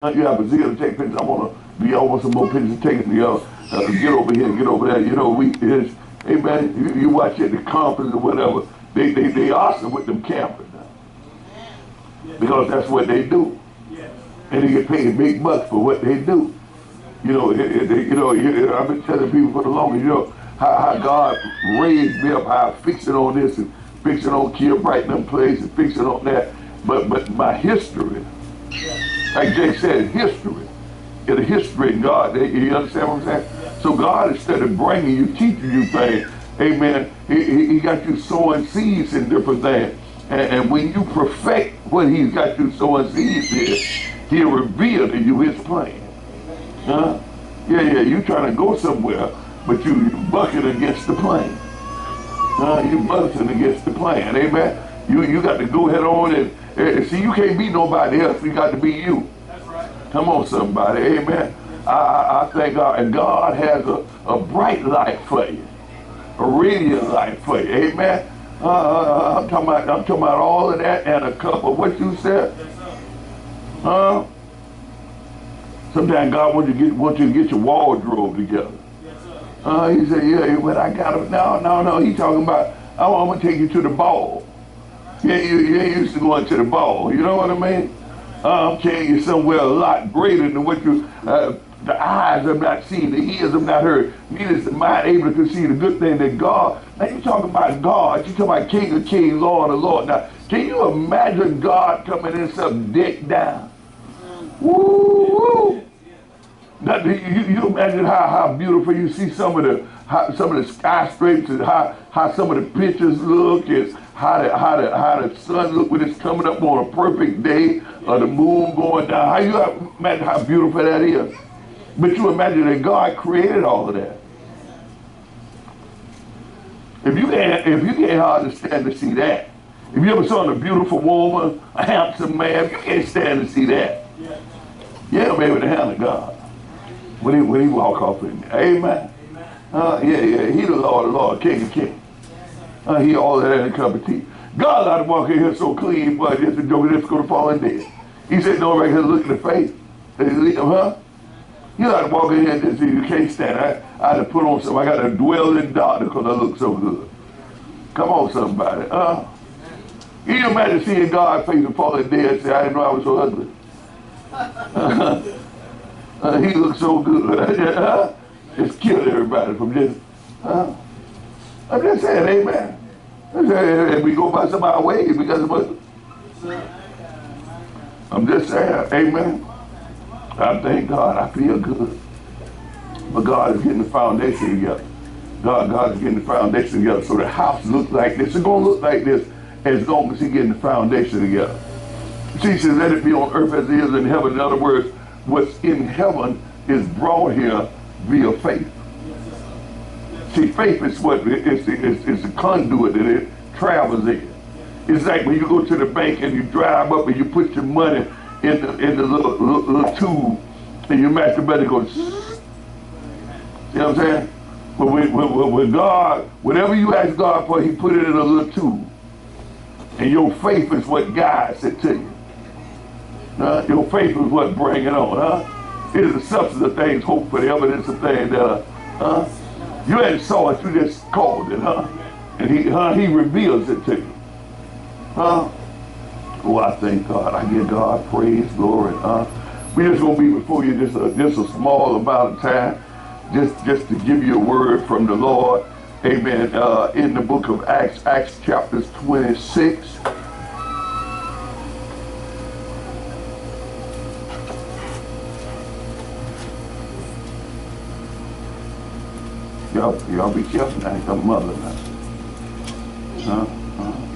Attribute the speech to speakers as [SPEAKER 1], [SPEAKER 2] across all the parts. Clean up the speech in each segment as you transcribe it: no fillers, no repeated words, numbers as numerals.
[SPEAKER 1] You have a zeal to take pictures. I want to be over some more pictures taken. Get over here, get over there. You know, hey man, you watch at the conference or whatever. They awesome with them campers now, because that's what they do, and they get paid big bucks for what they do. You know, I've been telling people for the longest, how God raised me up, how I fixing on this and fixing on Kill Bright them place and fixing on that. But my history, like Jay said, history. It's a history in God. You understand what I'm saying? So God, instead of bringing you, teaching you things, amen, he got you sowing seeds in different things. And when you perfect what he's got you sowing seeds in, he'll reveal to you his plan. Huh? Yeah, you trying to go somewhere, but you bucking against the plan. You bucking against the plan, amen? You got to go head on and see, you can't be nobody else, you got to be you. That's right. Come on, somebody, amen? I thank God, and God has a bright light for you, a radiant light for you, amen? I'm talking about all of that and a cup of what you said. Huh? Sometimes God wants you to get your wardrobe together. He said, yeah, but I got it. No. He's talking about, I want to take you to the ball. You ain't used to going to the ball. You know what I mean? I'm taking you somewhere a lot greater than what the eyes have not seen, the ears have not heard, neither is the mind able to see the good thing that God. Now you talking about God, you talking about King of Kings, Lord of Lords. Now, can you imagine God coming in something decked down? Woo! Now, you imagine how beautiful you see some of the skyscrapers, and how some of the pictures look, is how the sun look when it's coming up on a perfect day, or the moon going down. How you imagine how beautiful that is? But you imagine that God created all of that. If you can't hardly stand to see that, if you ever saw a beautiful woman, a handsome man, you can't stand to see that. You ain't able to handle God when he walk off in there. Amen. Yeah. He the Lord, King of Kings. He all that in a cup of tea. God allowed to walk in here so clean, but just a joke, it's going to fall in dead. He said, no, right here, look in the face. You got to walk in here and just see, you can't stand. I had to put on something. I got to dwell in dark because I look so good. Come on, somebody. Can you imagine seeing God's face and falling dead and say, I didn't know I was so ugly. He looked so good. Just killed everybody from just, I'm just saying, amen. And we go by some of our ways because of us. I'm just saying, amen. I thank God, I feel good. But God is getting the foundation together. God is getting the foundation together. So the house looks like this. It's going to look like this as long as he's getting the foundation together. See, he says, let it be on earth as it is in heaven. In other words, what's in heaven is brought here via faith. See, faith is what it's the conduit that it travels in. It's like when you go to the bank and you drive up and you put your money in the little tube, and your master better goes. You know what I'm saying? But with God, whatever you ask God for, he put it in a little tube. And your faith is what guides it to you. Your faith is what brings it on. It is the substance of things hoped for, the evidence of things that you hadn't saw it, you just called it, and he reveals it to you. Oh, I thank God. I give God praise, glory. We're just gonna be before you just a small amount of time, just to give you a word from the Lord. Amen. In the book of Acts chapters 26. Y'all be careful now, your mother now.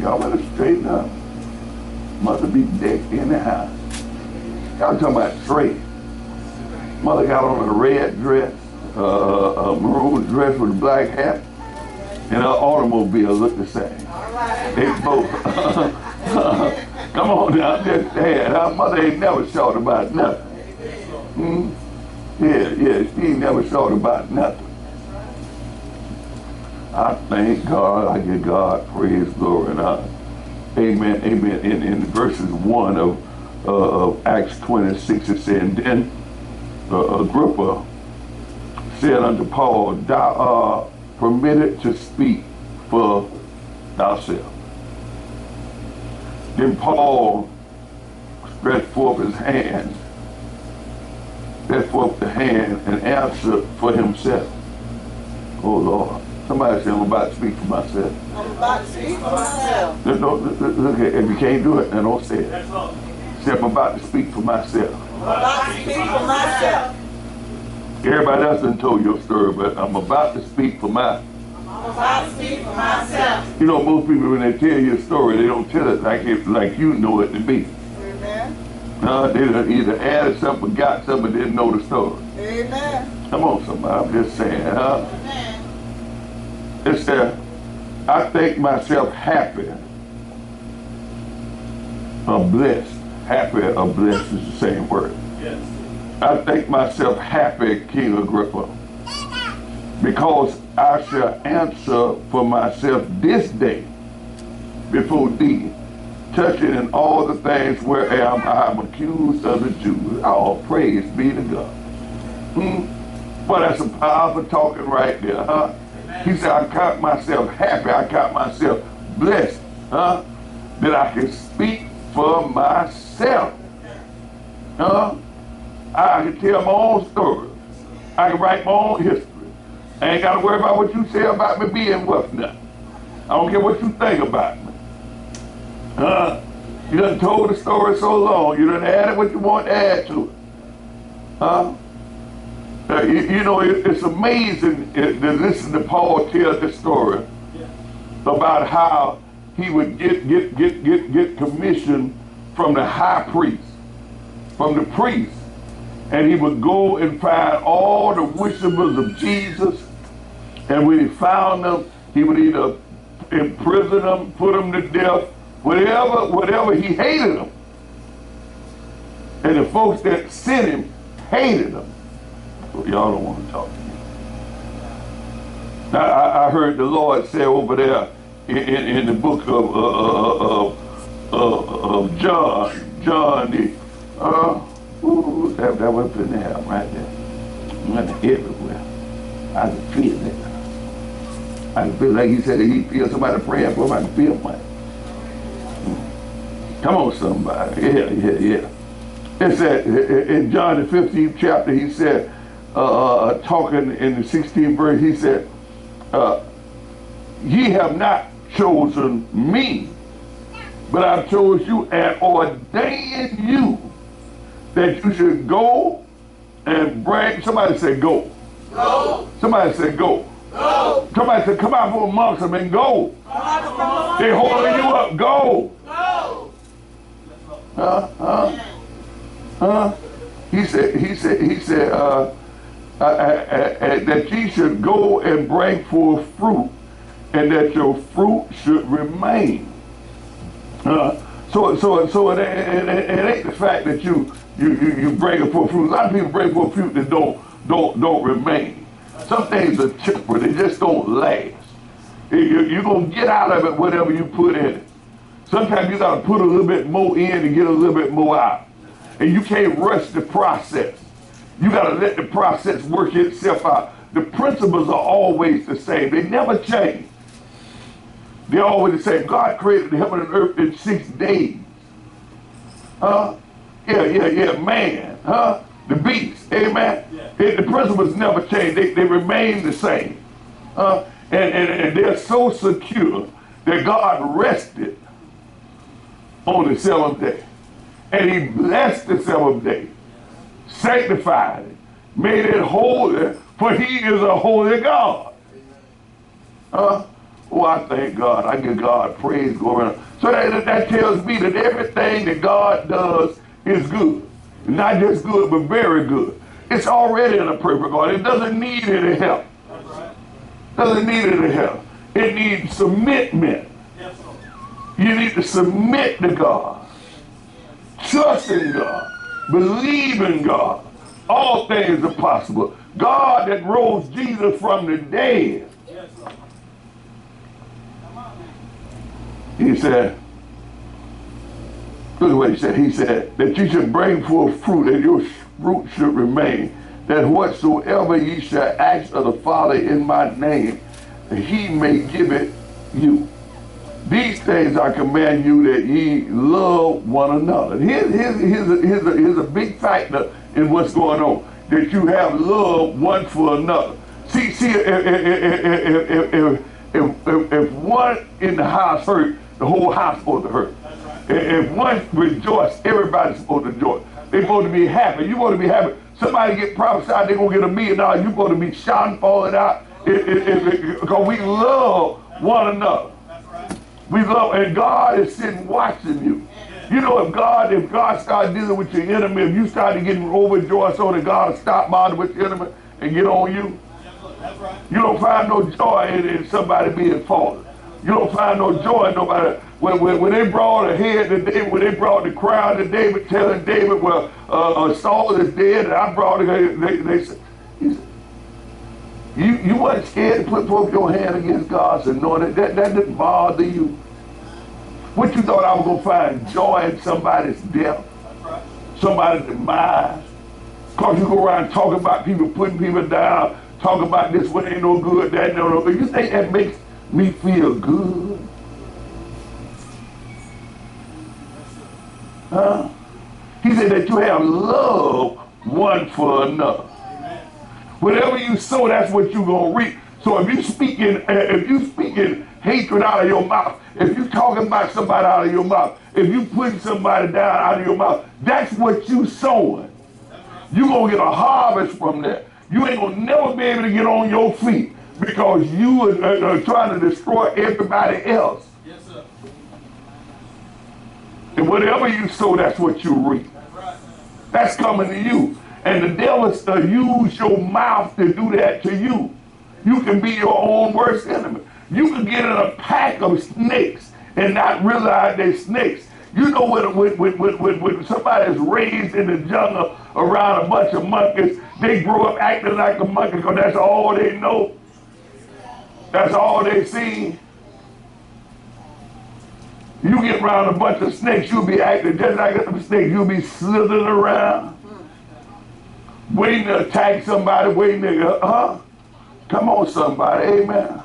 [SPEAKER 1] Y'all better straighten up. Mother be decked in the house. Y'all talking about straight. Mother got on a red dress, a maroon dress with a black hat, and her automobile looked the same. They both. Come on now, just saying. Her mother ain't never short about nothing. Yeah, she ain't never short about nothing. I thank God, I give God praise, glory, and honor. Amen. In verses 1 of of Acts 26, it said, and then Agrippa said unto Paul, thou art permitted to speak for thyself. Then Paul stretched forth his hand, stretched forth the hand and answered for himself. Oh Lord. Somebody said, I'm about to speak for myself.
[SPEAKER 2] I'm about to speak for myself.
[SPEAKER 1] Look, if you can't do it, then don't say it. Say, I'm about to speak for myself.
[SPEAKER 2] I'm about to speak for myself.
[SPEAKER 1] Everybody else done told your story, but I'm about to speak for myself.
[SPEAKER 2] I'm about to speak for myself.
[SPEAKER 1] You know, most people, when they tell you a story, they don't tell it like you know it to be.
[SPEAKER 2] Amen.
[SPEAKER 1] They done either added something, forgot something, but didn't know the story.
[SPEAKER 2] Amen.
[SPEAKER 1] Come on, somebody, I'm just saying, huh?
[SPEAKER 2] Amen.
[SPEAKER 1] It said, I think myself happy or blessed. Happy or blessed is the same word.
[SPEAKER 3] Yes.
[SPEAKER 1] I think myself happy, King Agrippa, because I shall answer for myself this day before thee, touching in all the things wherein I am accused of the Jews. All praise be to God. Well, that's some powerful talking right there, huh? He said, I count myself happy, I count myself blessed, huh? That I can speak for myself. Huh? I can tell my own story. I can write my own history. I ain't got to worry about what you say about me being worth nothing. I don't care what you think about me. You done told the story so long, you done added what you want to add to it. You know, it's amazing to listen to Paul tell this story about how he would get commission from the high priest, from the priest, and he would go and find all the worshipers of Jesus, and when he found them, he would either imprison them, put them to death, whatever, he hated them. And the folks that sent him hated him. So y'all don't want to talk to me. Now, I heard the Lord say over there in the book of John, that was in there right there. Went everywhere. I could feel that. I could feel like he said that he feels somebody praying for him. I could feel mine. Come on, somebody. Yeah. It said in John the 15th chapter, he said, talking in the 16th verse, he said, ye have not chosen me, but I chose you and ordained you that you should go and bring, somebody say go.
[SPEAKER 2] Go.
[SPEAKER 1] Somebody say go.
[SPEAKER 2] Go.
[SPEAKER 1] Somebody say come out from amongst them and go. They holding you up, go.
[SPEAKER 2] Go.
[SPEAKER 1] He said, that ye should go and bring forth fruit, and that your fruit should remain. So it ain't the fact that you bring forth fruit. A lot of people bring forth fruit that don't remain. Some things are temporary; they just don't last. You're gonna get out of it whatever you put in it. Sometimes you gotta put a little bit more in and get a little bit more out, and you can't rush the process. You gotta let the process work itself out. The principles are always the same. They never change. They're always the same. God created the heaven and earth in 6 days. Man. The beast. Amen. The principles never change. They remain the same. And they're so secure that God rested on the 7th day. And he blessed the 7th day, sanctified it, made it holy, for he is a holy God. Oh, I thank God. I give God praise, glory. So that tells me that everything that God does is good. Not just good, but very good. It's already in a perfect God. It doesn't need any help. Doesn't need any help. It needs submitment. You need to submit to God. Trust in God. Believe in God. All things are possible. God that rose Jesus from the dead. He said, Look at what he said. He said that you should bring forth fruit, and your fruit should remain. That whatsoever ye shall ask of the Father in my name, he may give it you. These things I command you, that ye love one another. Here's a big factor in what's going on. That you have love one for another. See, if one in the house hurt, the whole house supposed to hurt. If one rejoice, everybody's supposed to rejoice. They're supposed to be happy. You want to be happy. Somebody get prophesied, they're going to get $1 million. You're going to be shouting, falling out. Because we love one another. We love, and God is sitting watching you. You know, if God started dealing with your enemy, if you started getting overjoyed so that God will stop bothering with your enemy and get on you, you don't find no joy in somebody being fallen. You don't find no joy in nobody. When they brought a head to David, when they brought the crown to David, telling David, well, Saul is dead, and I brought it, they said, you wasn't scared to put forth your hand against God's anointed. That didn't bother you. What you thought I was going to find joy in somebody's death, somebody's demise? Because you go around talking about people, putting people down, talking about this one ain't no good, that no good. You think that makes me feel good? Huh? He said that you have love one for another. Whatever you sow, that's what you're gonna reap. So if you speaking hatred out of your mouth, if you talking about somebody out of your mouth, if you putting somebody down out of your mouth, that's what you sowing. You're gonna get a harvest from that. You ain't gonna never be able to get on your feet because you are trying to destroy everybody else.
[SPEAKER 3] Yes, sir.
[SPEAKER 1] And whatever you sow, that's what you reap. That's coming to you. And the devil use your mouth to do that to you. You can be your own worst enemy. You can get in a pack of snakes and not realize they're snakes. You know when somebody's raised in the jungle around a bunch of monkeys, they grow up acting like a monkey because that's all they know. That's all they see. You get around a bunch of snakes, you'll be acting just like a snake. You'll be slithering around, waiting to attack somebody, waiting to, come on somebody, amen.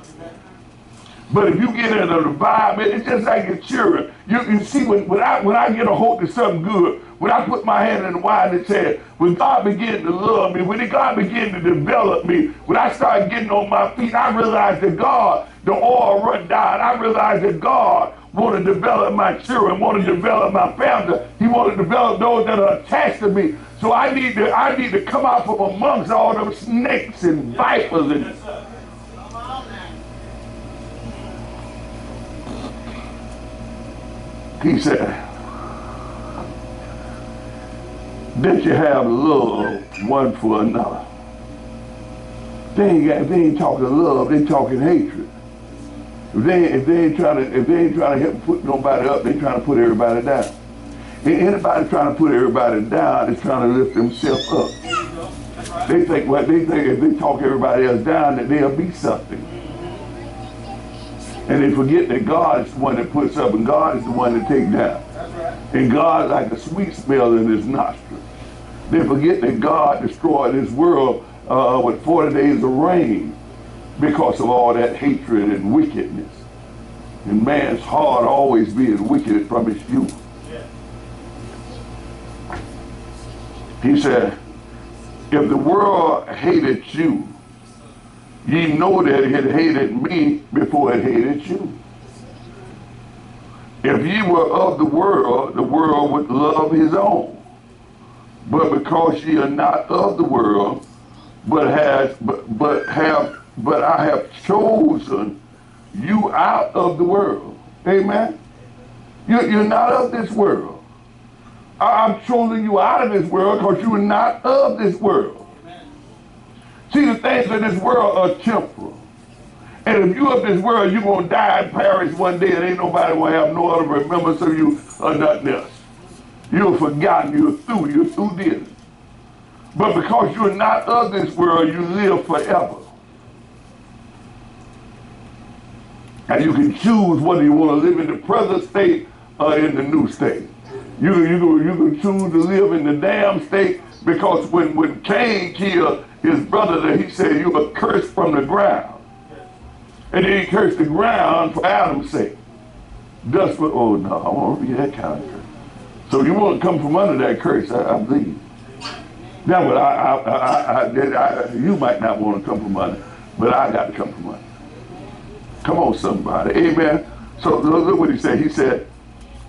[SPEAKER 1] But if you get in an environment, it's just like your children. You see, when I get a hold of something good, when I put my hand in the wine and said, when God began to love me, when God began to develop me, when I started getting on my feet, I realized that God, the oil run down. I realized that God want to develop my children, want to develop my family. He want to develop those that are attached to me. So I need to come out from amongst all those snakes and vipers and he said that you have love one for another. They ain't talking love, they talking hatred. If they ain't trying to help put nobody up, they trying to put everybody down. And anybody trying to put everybody down is trying to lift themselves up. They think if they talk everybody else down that they'll be something. And they forget that God is the one that puts up and God is the one that takes down. And God like a sweet smell in his nostrils. They forget that God destroyed this world with 40 days of rain because of all that hatred and wickedness. And man's heart always being wicked from his youth. He said, if the world hated you, ye know that it hated me before it hated you. If ye were of the world would love his own. But because ye are not of the world, but I have chosen you out of the world. Amen. You're not of this world. I'm choosing you out of this world because you are not of this world. See, the things in this world are temporal. And if you're of this world, you're going to die and perish one day and ain't nobody going to have no other remembrance of you or nothing else. You're forgotten, you're through this. But because you're not of this world, you live forever. And you can choose whether you want to live in the present state or in the new state. You can choose to live in the damn state, because when Cain killed his brother, he said, you are cursed from the ground. And then he cursed the ground for Adam's sake. Dust for, oh no, I want to be that kind of curse. So you want to come from under that curse, I believe. Now, but you might not want to come from under, but I got to come from under. Come on, somebody. Amen. So look what he said. He said,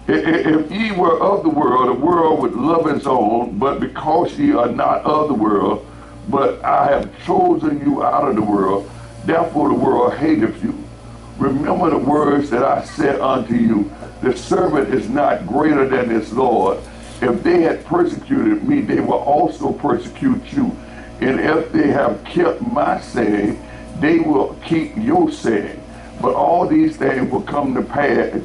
[SPEAKER 1] if ye were of the world would love its own, but because ye are not of the world, but I have chosen you out of the world, therefore the world hateth you. Remember the words that I said unto you, the servant is not greater than his Lord. If they had persecuted me, they will also persecute you. And if they have kept my saying, they will keep your saying. But all these things will come to pass.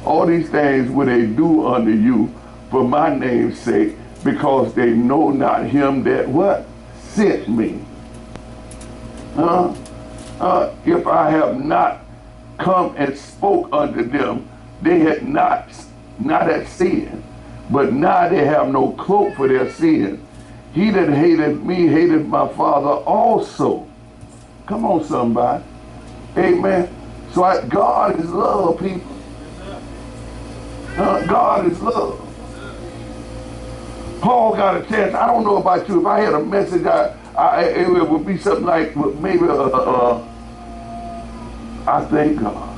[SPEAKER 1] All these things will they do unto you for my name's sake, because they know not him that what? Sent me. If I have not come and spoke unto them, they had not had sin, but now they have no cloak for their sin. He that hated me hated my Father also. Come on, somebody. Amen. So God is love, people. God is love. Paul got a chance. I don't know about you. If I had a message, it would be something like maybe I thank God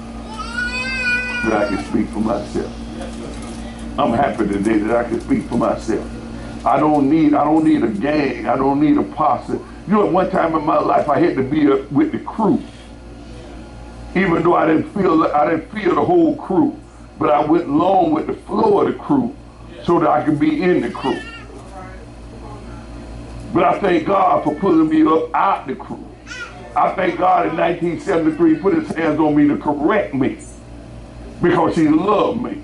[SPEAKER 1] that I can speak for myself. I'm happy today that I can speak for myself. I don't need a gang. I don't need a posse. You know, at one time in my life, I had to be with the crew, even though I didn't feel the whole crew. But I went along with the flow of the crew so that I could be in the crew. But I thank God for pulling me up out the crew. I thank God in 1973 put his hands on me to correct me, because he loved me.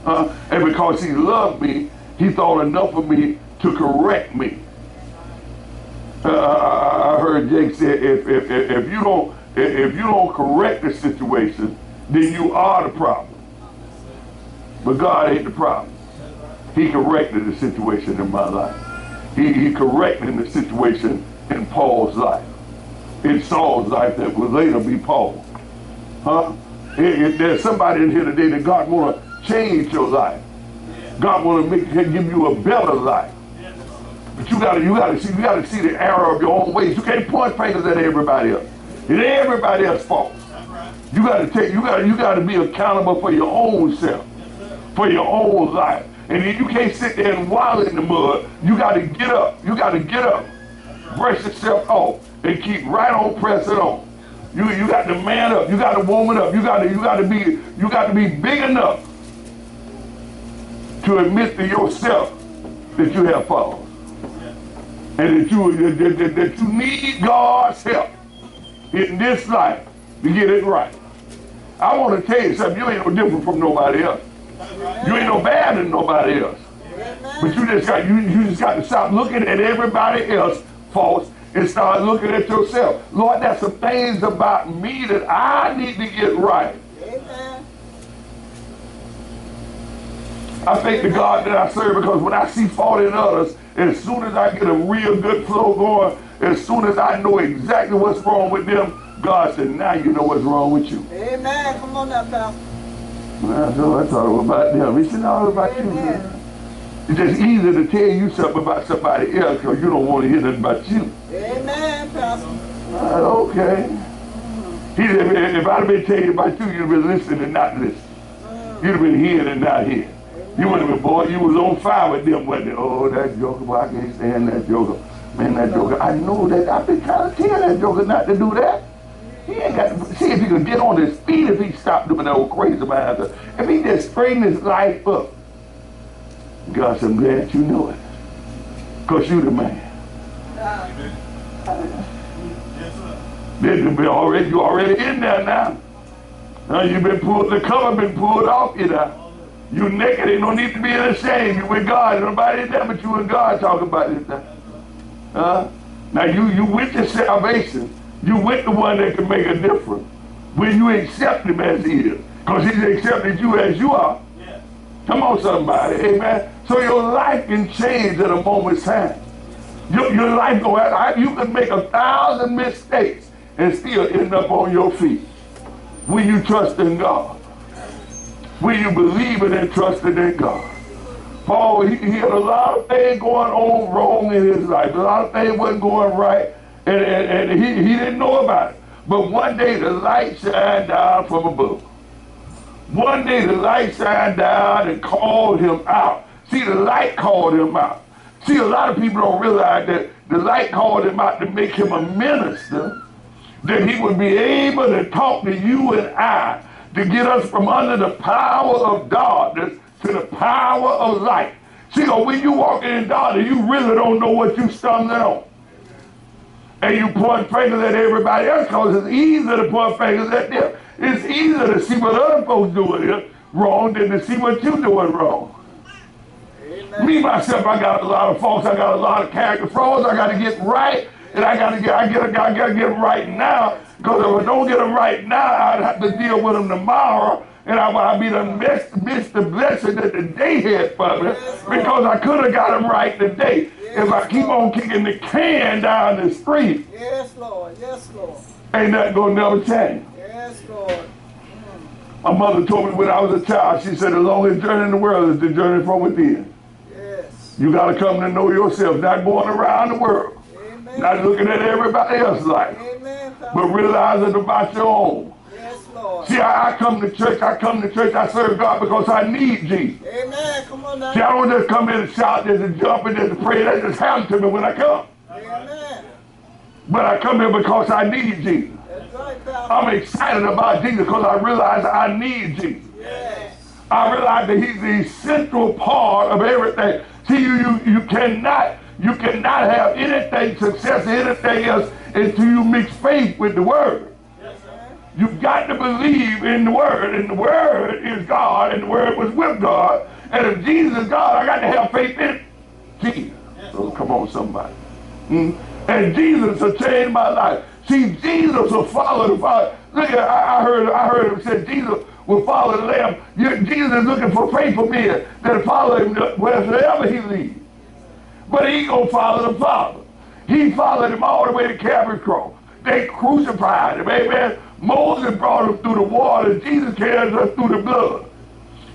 [SPEAKER 1] And because he loved me, he thought enough of me to correct me. I heard Jake say, if you don't correct the situation, then you are the problem. But God ain't the problem. He corrected the situation in my life. He corrected the situation in Paul's life, in Saul's life that would later be Paul. There's somebody in here today that God want to change your life. God want to give you a better life. But you gotta see the error of your own ways. You can't point fingers at everybody else. It ain't everybody else's fault. You gotta be accountable for your own self, for your own life. And then you can't sit there and wallow in the mud. You gotta get up. You gotta get up, brush yourself off, and keep right on pressing on. You got to man up. You got to woman up. You got to be big enough to admit to yourself that you have fallen, and that you need God's help in this life to get it right. I want to tell you something. You ain't no different from nobody else. You ain't no bad than nobody else. But you just got to stop looking at everybody else's faults and start looking at yourself. Lord, there's some things about me that I need to get right.
[SPEAKER 2] Amen.
[SPEAKER 1] I thank the God that I serve, because when I see fault in others, as soon as I get a real good flow going, as soon as I know exactly what's wrong with them, God said, now you know what's wrong with you.
[SPEAKER 2] Amen. Come on now, Pastor.
[SPEAKER 1] So I thought it was about them. He said, no, it's about you, man. It's just easy to tell you something about somebody else because you don't want to hear nothing about you.
[SPEAKER 2] Amen, Pastor.
[SPEAKER 1] Okay. He said, if I'd have been telling you about you, you'd have been listening and not listening. You'd have been hearing and not hearing. You would have been, boy, you was on fire with them, wasn't it? Oh, that joker, boy, I can't stand that joker. Man, that joker, I know that. I've been trying to tell that joker not to do that. He ain't got to see if he could get on his feet if he stopped doing that old crazy behind us. If he just straightened his life up. God said, I'm glad you know it. Because you the man. You already in there now. Now you've been pulled, the cover been pulled off you now. You naked, ain't no need to be ashamed. You with God. Nobody there but you and God talking about this now. Now you with your salvation. You with the one that can make a difference. When you accept him as he is. Because he's accepted you as you are. Come on, somebody. Amen. So your life can change in a moment's time. Your life go out. You can make 1,000 mistakes and still end up on your feet. When you trust in God. When you believe in and trusted in God. Paul, he had a lot of things going on wrong in his life. A lot of things wasn't going right. And he didn't know about it. But one day the light shined down from above. One day the light shined down and called him out. See, the light called him out. See, a lot of people don't realize that the light called him out to make him a minister, that he would be able to talk to you and I, to get us from under the power of darkness to the power of light. See, when you walk in darkness, you really don't know what you stumbling on. And you point fingers at everybody else because it's easier to point fingers at them. It's easier to see what other folks doing wrong than to see what you're doing wrong. Amen. Me, myself, I got a lot of faults. I got a lot of character flaws. I got to get right. And I got to get them right now. Because if I don't get them right now, I'd have to deal with them tomorrow. And I'd be the missed the blessing that the day had for me. Because I could have got them right today. If I keep on kicking the can down the street.
[SPEAKER 2] Yes, Lord. Yes, Lord.
[SPEAKER 1] Ain't nothing going to never change.
[SPEAKER 2] Yes, Lord.
[SPEAKER 1] My mother told me when I was a child, she said the longest journey in the world is the journey from within.
[SPEAKER 2] Yes.
[SPEAKER 1] You got to come to know yourself, not going around the world.
[SPEAKER 2] Amen.
[SPEAKER 1] Not looking at everybody else's life.
[SPEAKER 2] Amen.
[SPEAKER 1] But realizing about your own.
[SPEAKER 2] Yes, Lord.
[SPEAKER 1] See, I come to church, I serve God because I need Jesus.
[SPEAKER 2] Amen. Come on now.
[SPEAKER 1] See, I don't just come in and shout, just to jump and just to pray. That just happens to me when I come.
[SPEAKER 2] Amen.
[SPEAKER 1] But I come here because I need Jesus.
[SPEAKER 2] That's right, Pastor.
[SPEAKER 1] I'm excited about Jesus because I realize I need Jesus.
[SPEAKER 2] Yes.
[SPEAKER 1] I realize that he's the central part of everything. See, you cannot have anything, success, anything else until you mix faith with the word. You've got to believe in the word, and the word is God, and the word was with God. And if Jesus is God, I got to have faith in Jesus. So come on, somebody. And Jesus will change my life. See, Jesus will follow the Father. Look at, I heard him say Jesus will follow the Lamb. Jesus is looking for faithful men that follow him wherever he leads. But he gonna follow the Father. He followed him all the way to Calvary's cross. They crucified him, amen. Moses brought him through the water. Jesus carries us through the blood.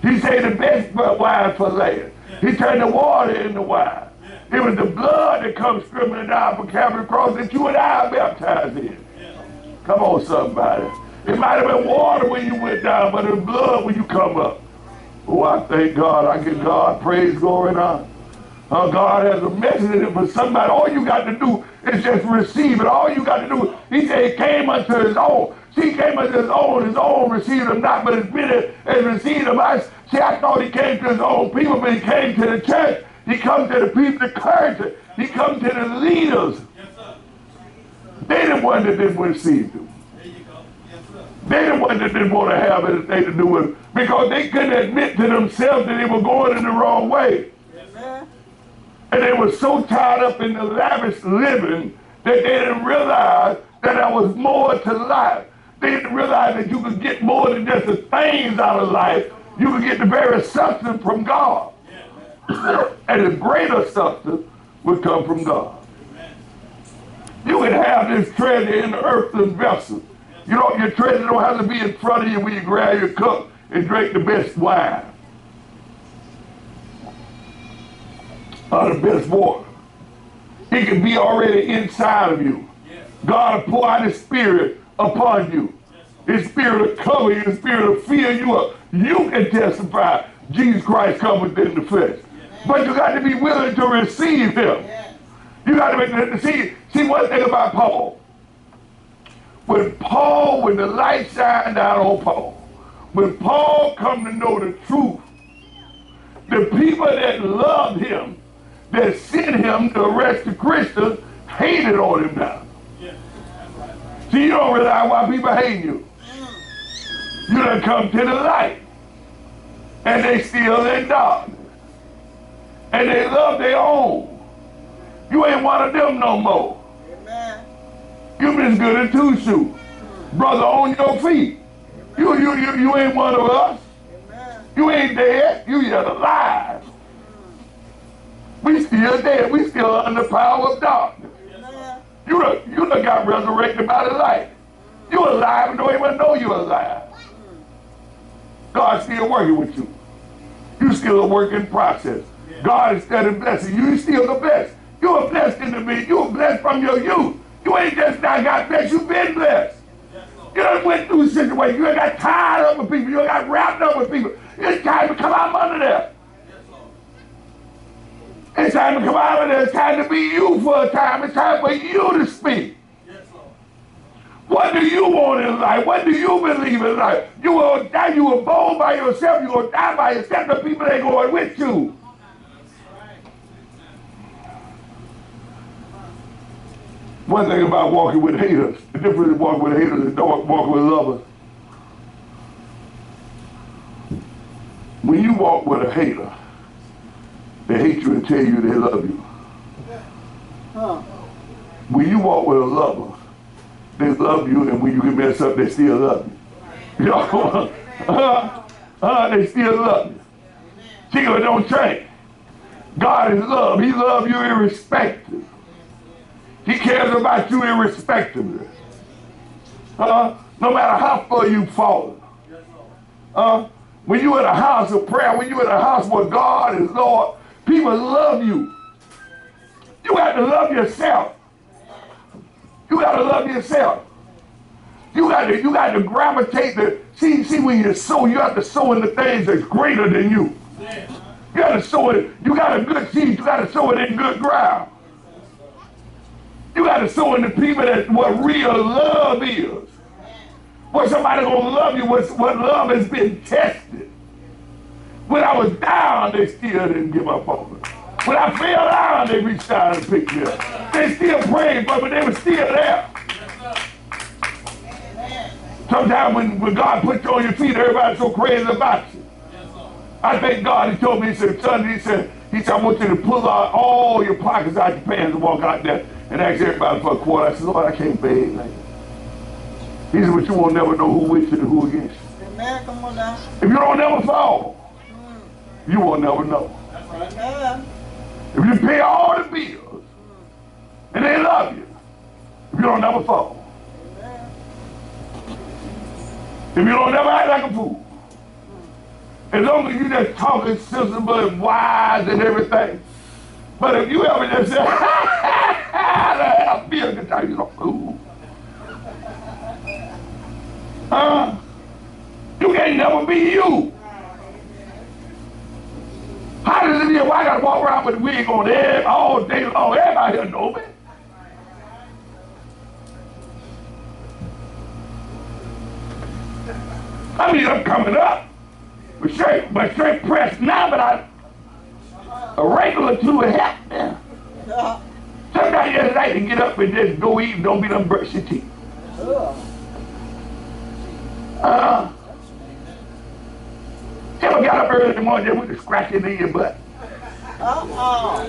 [SPEAKER 1] He said the best wine for land. He turned the water into wine. It was the blood that comes scribbling down from Calvary's cross that you and I are baptized in. Come on, somebody. It might have been water when you went down, but it was blood when you come up. Oh, I thank God. I give God praise, glory, and honor. God has a message in it for somebody. All you got to do is just receive it. All you got to do, he said he came unto his own. See, he came unto his own received him not, but as many as received him. I thought he came to his own people, but he came to the church. He comes to the people, the clergy. He comes to the leaders. They the one that didn't receive him. They the one that didn't want to have anything to do with him because they couldn't admit to themselves that they were going in the wrong way. And they were so tied up in the lavish living that they didn't realize that there was more to life. They didn't realize that you could get more than just the things out of life. You could get the very substance from God. And the greater substance would come from God. You can have this treasure in the earthen vessel. You know, your treasure don't have to be in front of you when you grab your cup and drink the best wine. Or the best water. It can be already inside of you. God will pour out his spirit upon you. His spirit will cover you. His spirit will fill you up. You can testify Jesus Christ come within the flesh. But you got to be willing to receive him. You got to see one thing about Paul. When the light shined down on Paul, when Paul come to know the truth, the people that loved him, that sent him to arrest the Christians, hated on him now. See, you don't realize why people hate you. You done come to the light, and they still in darkness. And they love their own. You ain't one of them no more.
[SPEAKER 2] Amen.
[SPEAKER 1] You been good at two shoes. Brother, on your feet. You ain't one of us.
[SPEAKER 2] Amen.
[SPEAKER 1] You ain't dead. You yet alive. We still dead. We still under the power of darkness.
[SPEAKER 2] Amen.
[SPEAKER 1] You done got resurrected by the light. You alive and don't even know you're alive. God's still working with you. You still a work in process. God is steady blessing you. You still the best. You are blessed in the beginning. You were blessed from your youth. You ain't just now got blessed. You've been blessed. You done went through situations. You ain't got tied up with people. You ain't got wrapped up with people. It's time to come out from under there. It's time to come out of there. It's time to be you for a time. It's time for you to speak. What do you want in life? What do you believe in life? You will die. You were born by yourself. You will die by yourself. The people ain't going with you. One thing about walking with haters, the difference between walking with haters and walking with lovers. When you walk with a hater, they hate you and tell you they love you. When you walk with a lover, they love you, and when you get messed up, they still love you. You know, they still love you. Jesus don't change. God is love. He loves you irrespective. He cares about you irrespectively. No matter how far you've fallen. When you're in a house of prayer, when you're in a house where God is Lord, people love you. You got to love yourself. You got to love yourself. You got to gravitate to see when you sow, you have to sow in the things that's greater than you. You got to sow it. You got a good seed. You got to sow it in good ground. You got to sow in the people that what real love is. What somebody gonna love you, what love has been tested. When I was down, they still didn't give up on me. When I fell down, they reached out and picked me up. They still prayed for me, but they were still there. Sometimes when God puts you on your feet, everybody's so crazy about you. I thank God. He told me, he said, son, he said, I want you to pull out all your pockets out your pants and walk out there and ask everybody for a quarter. I said, Lord, I can't beg like that. He said, but you won't never know who with you and who against you.
[SPEAKER 2] Amen. Come on now.
[SPEAKER 1] If you don't never fall, you won't never know.
[SPEAKER 2] Amen.
[SPEAKER 1] If you pay all the bills and they love you, if you don't never fall.
[SPEAKER 2] Amen.
[SPEAKER 1] If you don't never act like a fool. As long as you just talking sensible and wise and everything. But if you ever just say, I feel the time you're a fool. You can't never be you. How does it feel? Why I gotta walk around with a wig on all day long? Everybody here know me. I mean, I'm coming up. But straight pressed now, but a regular two and a half now. Sometimes you just like to get up and just go eat and don't be done brush your teeth. Ever got up early in the morning just with the scratching in your butt?
[SPEAKER 2] Uh-oh.